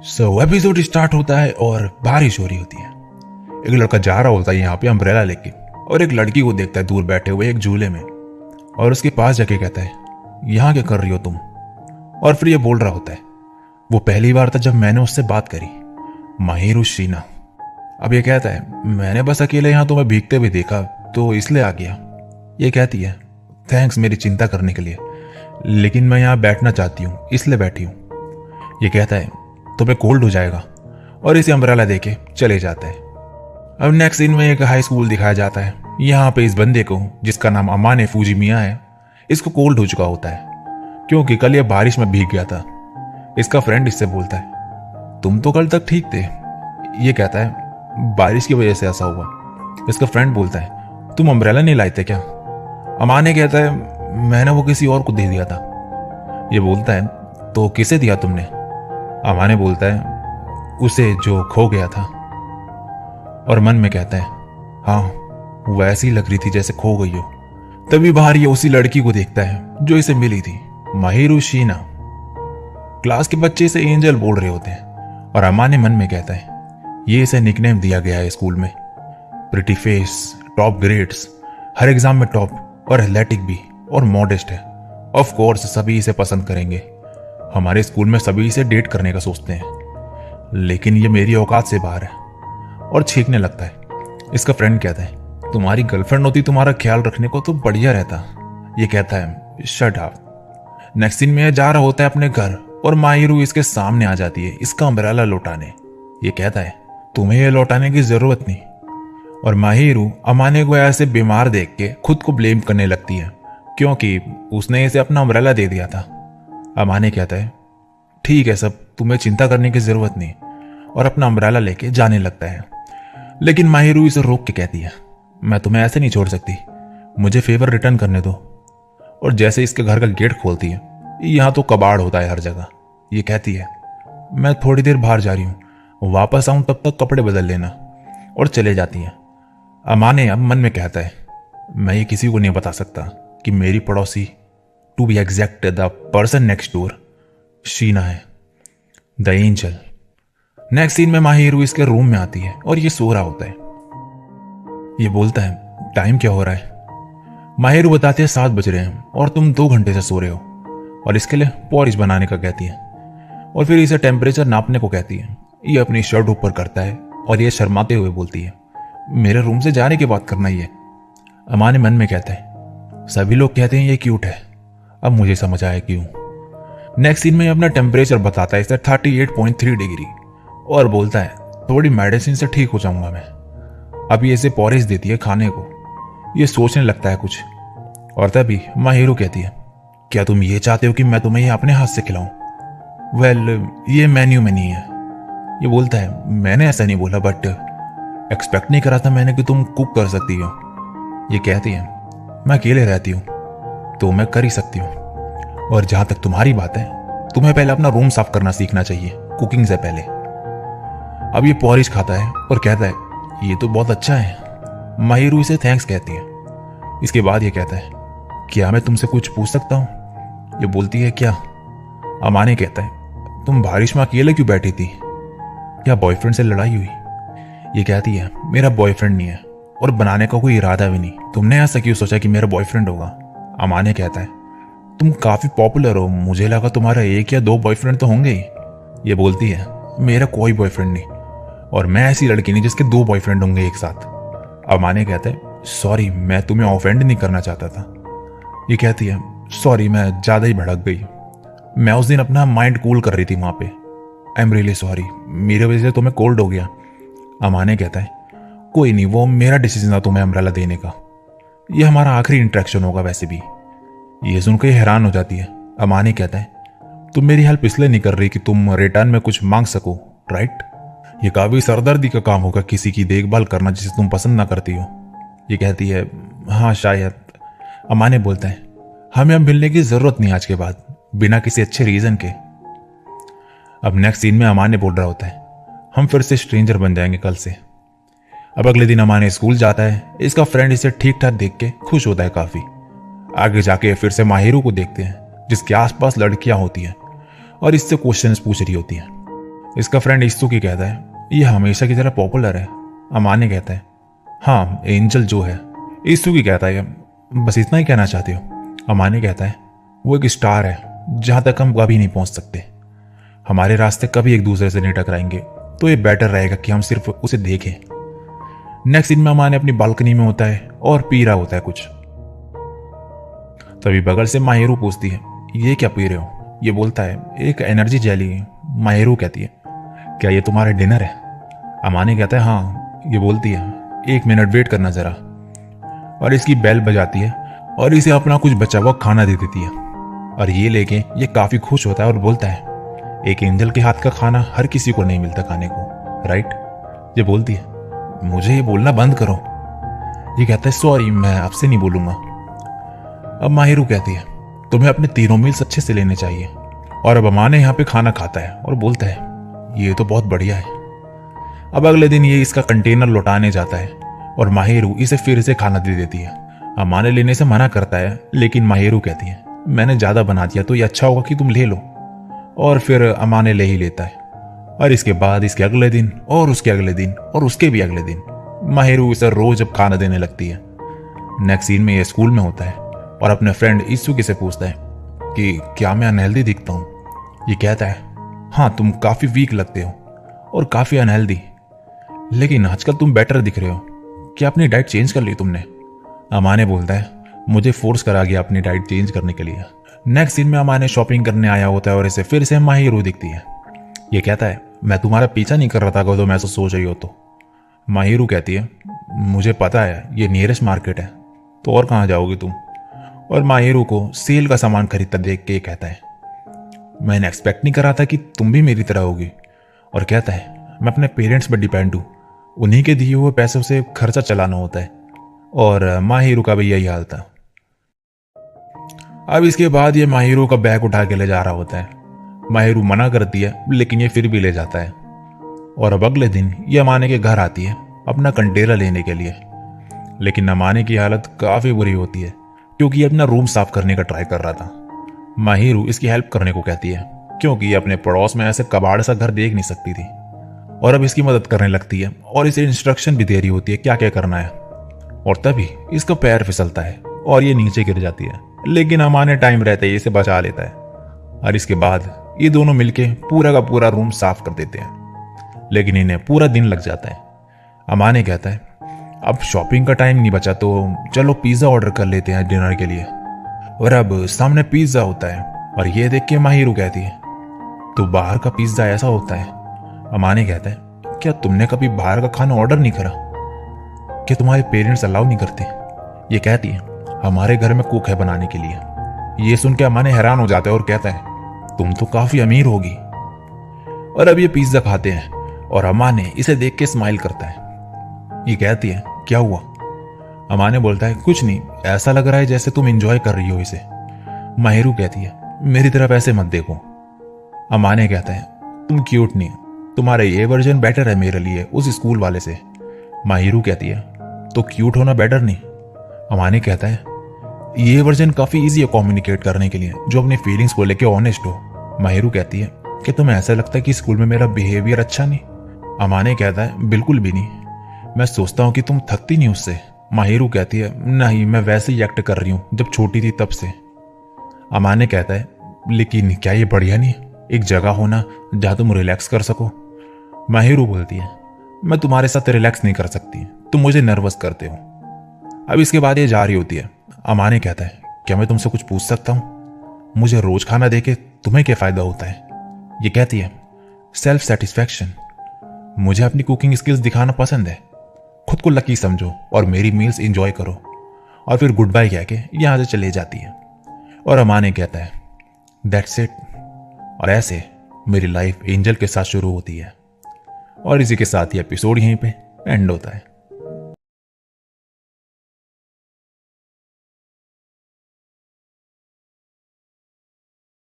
Episode start होता है और बारिश हो रही होती है। एक लड़का जा रहा होता है यहाँ पे अम्ब्रेला लेके और एक लड़की को देखता है दूर बैठे हुए एक झूले में और उसके पास जाके कहता है, यहाँ क्या कर रही हो तुम। और फिर ये बोल रहा होता है, वो पहली बार था जब मैंने उससे बात करी, माहिरू शीना। अब ये कहता है, मैंने बस अकेले यहाँ तुम्हें भीगते हुए देखा तो इसलिए आ गया। ये कहती है, थैंक्स मेरी चिंता करने के लिए, लेकिन मैं यहाँ बैठना चाहती हूँ इसलिए बैठी हूँ। ये कहता है, तुम्हें कोल्ड हो जाएगा और इसे अम्ब्रेला देके चले जाता है। अब नेक्स्ट सीन में एक हाई स्कूल दिखाया जाता है। यहाँ पे इस बंदे को, जिसका नाम अमाने फूजिमिया है, इसको कोल्ड हो चुका होता है क्योंकि कल ये बारिश में भीग गया था। इसका फ्रेंड इससे बोलता है, तुम तो कल तक ठीक थे। ये कहता है, बारिश की वजह से ऐसा हुआ। इसका फ्रेंड बोलता है, तुम अम्ब्रेला नहीं लाए थे क्या। अमाने कहता है, मैंने वो किसी और को दे दिया था। ये बोलता है, तो किसे दिया तुमने। अमाने बोलता है, उसे जो खो गया था। और मन में कहता है, हाँ वो ऐसी लग रही थी जैसे खो गई हो। तभी बाहर ये उसी लड़की को देखता है जो इसे मिली थी, माहिरू शीना। क्लास के बच्चे इसे एंजल बोल रहे होते हैं और अमाने मन में कहता है, ये इसे निकनेम दिया गया है स्कूल में। प्रिटी फेस, टॉप ग्रेड्स, हर एग्जाम में टॉप और एथलेटिक भी और मॉडेस्ट है। ऑफ कोर्स सभी इसे पसंद करेंगे। हमारे स्कूल में सभी इसे डेट करने का सोचते हैं, लेकिन ये मेरी औकात से बाहर है। और छींकने लगता है। इसका फ्रेंड कहता है, तुम्हारी गर्लफ्रेंड होती तुम्हारा ख्याल रखने को तो बढ़िया रहता। ये कहता है, शट अप। नेक्स्ट सीन में जा रहा होता है अपने घर और माहिरू इसके सामने आ जाती है इसका अम्ब्रेला लौटाने। ये कहता है, तुम्हें ये लौटाने की जरूरत नहीं। और माहिरू अमाने को ऐसे बीमार देख के खुद को ब्लेम करने लगती है क्योंकि उसने इसे अपना अम्ब्रेला दे दिया था। अमाने कहता है, ठीक है सब, तुम्हें चिंता करने की जरूरत नहीं, और अपना अम्ब्रेला लेके जाने लगता है। लेकिन माहिरू इसे रोक के कहती है, मैं तुम्हें ऐसे नहीं छोड़ सकती, मुझे फेवर रिटर्न करने दो। और जैसे इसके घर का गेट खोलती है, यहाँ तो कबाड़ होता है हर जगह। ये कहती है, मैं थोड़ी देर बाहर जा रही हूँ, वापस आऊं तब तक कपड़े बदल लेना। और चले जाती है। अमाने अब मन में कहता है, मैं ये किसी को नहीं बता सकता कि मेरी पड़ोसी, to be exact the person next door, Shiina है, द एंजल। नेक्स्ट सीन में माहिरू इसके रूम में आती है और ये सो रहा होता है। ये बोलता है, टाइम क्या हो रहा है। माहिरू बताते हैं 7 बज रहे हैं और तुम 2 घंटे से सो रहे हो, और इसके लिए पॉरिज बनाने का कहती है। और फिर इसे टेम्परेचर नापने को कहती है। ये अपनी शर्ट ऊपर करता है और ये शर्माते हुए बोलती है, मेरे रूम से जाने की बात करना ही है। अमाने मन में कहता है, सभी लोग कहते हैं ये क्यूट है, अब मुझे समझ आया क्यों। नेक्स्ट सीन में अपना टेम्परेचर बताता है इसे 38.3 डिग्री और बोलता है, थोड़ी मेडिसिन से ठीक हो जाऊंगा मैं। अब ये इसे पॉरेज देती है खाने को। ये सोचने लगता है कुछ, और तभी माहिरू कहती है, क्या तुम ये चाहते हो कि मैं तुम्हें ये अपने हाथ से खिलाऊं। वेल, ये मेन्यू में नहीं है। ये बोलता है, मैंने ऐसा नहीं बोला, बट एक्सपेक्ट नहीं करा था मैंने कि तुम कुक कर सकती हो। ये कहती है, मैं अकेले रहती हूँ तो मैं कर ही सकती हूँ, और जहां तक तुम्हारी बात है, तुम्हें पहले अपना रूम साफ करना सीखना चाहिए कुकिंग से पहले। अब ये पॉरिज खाता है और कहता है, ये तो बहुत अच्छा है। माहिरू इसे थैंक्स कहती है। इसके बाद ये कहता है, क्या मैं तुमसे कुछ पूछ सकता हूँ। ये बोलती है, क्या। अमाने कहता है, तुम बारिश में अकेले क्यों बैठी थी, या बॉयफ्रेंड से लड़ाई हुई। ये कहती है, मेरा बॉयफ्रेंड नहीं है और बनाने का कोई इरादा भी नहीं। तुमने ऐसा क्यों सोचा कि मेरा बॉयफ्रेंड होगा। अमाने कहता है, तुम काफी पॉपुलर हो, मुझे लगा तुम्हारा 1 या 2 बॉयफ्रेंड तो होंगे ही। ये बोलती है, मेरा कोई बॉयफ्रेंड नहीं, और मैं ऐसी लड़की नहीं जिसके 2 बॉयफ्रेंड होंगे एक साथ। अमाने कहता है, सॉरी, मैं तुम्हें ऑफेंड नहीं करना चाहता था। ये कहती है, सॉरी, मैं ज्यादा ही भड़क गई, मैं उस दिन अपना माइंड कूल कर रही थी वहां पे। आई एम रियली सॉरी, मेरे वजह से तुम्हें कोल्ड हो गया। अमाने कहता है, कोई नहीं, वो मेरा डिसीजन था तुम्हें अम्ब्रेला देने का, ये हमारा आखिरी इंटरेक्शन होगा वैसे भी। ये सुनकर हैरान हो जाती है। अमाने कहता है, तुम मेरी हेल्प इसलिए नहीं कर रही कि तुम रिटर्न में कुछ मांग सको, राइट। ये काफी सरदर्दी का काम होगा किसी की देखभाल करना जिसे तुम पसंद ना करती हो। ये कहती है, हाँ शायद। अमाने बोलता है, हमें अब मिलने की जरूरत नहीं आज के बाद, बिना किसी अच्छे रीजन के। अब नेक्स्ट सीन में अमाने बोल रहा होता है, हम फिर से स्ट्रेंजर बन जाएंगे कल से। अब अगले दिन अमाने स्कूल जाता है। इसका फ्रेंड इसे ठीक ठाक देख के खुश होता है काफी। आगे जाके फिर से माहिरू को देखते हैं जिसके आसपास लड़कियां होती हैं और इससे क्वेश्चंस पूछ रही होती हैं। इसका फ्रेंड इस्तुकी कहता है ये हमेशा की तरह पॉपुलर है। अमाने कहता है हाँ एंजल जो है। इस्तुकी कहता है बस इतना ही कहना चाहते हो। अमाने कहता है वो एक स्टार है जहां तक हम कभी नहीं पहुंच सकते। हमारे रास्ते कभी एक दूसरे से नहीं टकराएंगे, तो ये बेटर रहेगा कि हम सिर्फ उसे देखें। नेक्स्ट सीन में अमाने अपनी बालकनी में होता है और पी रहा होता है कुछ। तभी बगल से माहिरू पूछती है ये क्या पी रहे हो। ये बोलता है एक एनर्जी जेली। माहिरू कहती है क्या ये तुम्हारा डिनर है। अमाने कहता है हाँ। ये बोलती है 1 मिनट वेट करना जरा, और इसकी बेल बजाती है और इसे अपना कुछ बचा हुआ खाना दे देती है। और ये लेके ये काफी खुश होता है और बोलता है एक एंजल के हाथ का खाना हर किसी को नहीं मिलता खाने को, राइट। ये बोलती है मुझे ये बोलना बंद करो। ये कहता है सॉरी मैं आपसे नहीं बोलूंगा। अब माहिरू कहती है तुम्हें अपने तीनों मील्स अच्छे से लेने चाहिए। और अब अमाने यहाँ पे खाना खाता है और बोलता है ये तो बहुत बढ़िया है। अब अगले दिन ये इसका कंटेनर लौटाने जाता है और माहिरू इसे फिर से खाना दे देती है। अमाने लेने से मना करता है, लेकिन माहिरू कहती है मैंने ज्यादा बना दिया तो ये अच्छा होगा कि तुम ले लो। और फिर अमाने ले ही लेता है। और इसके बाद इसके अगले दिन और उसके अगले दिन और उसके भी अगले दिन माहिरू इसे रोज अब खाना देने लगती है। नेक्स्ट सीन में ये स्कूल में होता है और अपने फ्रेंड इत्सुकी से पूछता है कि क्या मैं अनहेल्दी दिखता हूँ। ये कहता है हाँ तुम काफी वीक लगते हो और काफी अनहेल्दी, लेकिन आजकल तुम बेटर दिख रहे हो। क्या अपनी डाइट चेंज कर ली तुमने। अमाने बोलता है मुझे फोर्स करा गया अपनी डाइट चेंज करने के लिए। नेक्स्ट सीन में अमाने शॉपिंग करने आया होता है और इसे फिर से माहिरू दिखती है। ये कहता है मैं तुम्हारा पीछा नहीं कर रहा था अगर तुम ऐसा सोच रही हो तो। माहिरू कहती है मुझे पता है ये नियरेस्ट मार्केट है, तो और कहाँ जाओगी तुम। और माहिरू को सेल का सामान खरीदता देख के कहता है मैंने एक्सपेक्ट नहीं करा था कि तुम भी मेरी तरह होगी। और कहता है मैं अपने पेरेंट्स पर डिपेंड हूँ, उन्हीं के दिए हुए पैसों से खर्चा चलाना होता है। और माहिरू का भी यही हाल था। अब इसके बाद ये माहिरू का बैग उठा के ले जा रहा होता है। माहिरू मना करती है, लेकिन ये फिर भी ले जाता है। और अब अगले दिन ये अमाने के घर आती है अपना कंटेनर लेने के लिए। लेकिन अमाने की हालत काफी बुरी होती है क्योंकि ये अपना रूम साफ करने का ट्राई कर रहा था। माहिरू इसकी हेल्प करने को कहती है क्योंकि ये अपने पड़ोस में ऐसे कबाड़ सा घर देख नहीं सकती थी। और अब इसकी मदद करने लगती है और इसे इंस्ट्रक्शन भी दे रही होती है क्या क्या करना है। और तभी इसका पैर फिसलता है और ये नीचे गिर जाती है, लेकिन अमाने टाइम रहते ही इसे बचा लेता है। और इसके बाद ये दोनों मिलके पूरा का पूरा रूम साफ कर देते हैं, लेकिन इन्हें पूरा दिन लग जाता है। अमाने कहता है अब शॉपिंग का टाइम नहीं बचा तो चलो पिज्जा ऑर्डर कर लेते हैं डिनर के लिए। और अब सामने पिज्जा होता है और ये देख के माहिरू कहती है तो बाहर का पिज्जा ऐसा होता है। अमाने कहता है क्या तुमने कभी बाहर का खाना ऑर्डर नहीं करा। क्या तुम्हारे पेरेंट्स अलाउ नहीं करते। ये कहती है हमारे घर में कुक है बनाने के लिए। ये सुन के अमाने हैरान हो जाता है और कहता है तुम तो काफी अमीर होगी। और अब ये पिज्जा खाते हैं और अमाने इसे देख के स्माइल करता है। ये कहती है क्या हुआ। अमाने बोलता है कुछ नहीं, ऐसा लग रहा है जैसे तुम एंजॉय कर रही हो इसे। माहिरू कहती है मेरी तरफ ऐसे मत देखो। अमाने कहता है तुम क्यूट नहीं, तुम्हारा ये वर्जन बेटर है मेरे लिए उस स्कूल वाले से। माहिरू कहती है तो क्यूट होना बेटर नहीं। अमाने कहता है ये वर्जन काफी इजी है कम्युनिकेट करने के लिए, जो अपनी फीलिंग्स को लेके ऑनेस्ट हो। माहिरू कहती है कि तुम्हें ऐसा लगता है कि स्कूल में मेरा बिहेवियर अच्छा नहीं। अमाने कहता है बिल्कुल भी नहीं, मैं सोचता हूं कि तुम थकती नहीं उससे। माहिरू कहती है नहीं, मैं वैसे ही एक्ट कर रही हूं जब छोटी थी तब से। अमाने कहता है लेकिन क्या ये बढ़िया नहीं एक जगह होना जहां तुम रिलैक्स कर सको। माहिरू बोलती है मैं तुम्हारे साथ रिलैक्स नहीं कर सकती, तुम मुझे नर्वस करते हो। अब इसके बाद ये जा रही होती है। अमाने कहता है क्या मैं तुमसे कुछ पूछ सकता हूं, मुझे रोज खाना देके तुम्हें क्या फायदा होता है। ये कहती है सेल्फ सेटिस्फैक्शन, मुझे अपनी कुकिंग स्किल्स दिखाना पसंद है। खुद को लकी समझो और मेरी मील्स एंजॉय करो। और फिर गुड बाय कह के यहां से चले जाती है। और अमाने कहता है दैट्स इट। और ऐसे मेरी लाइफ एंजल के साथ शुरू होती है। और इसी के साथ ही एपिसोड यहीं पे एंड होता है।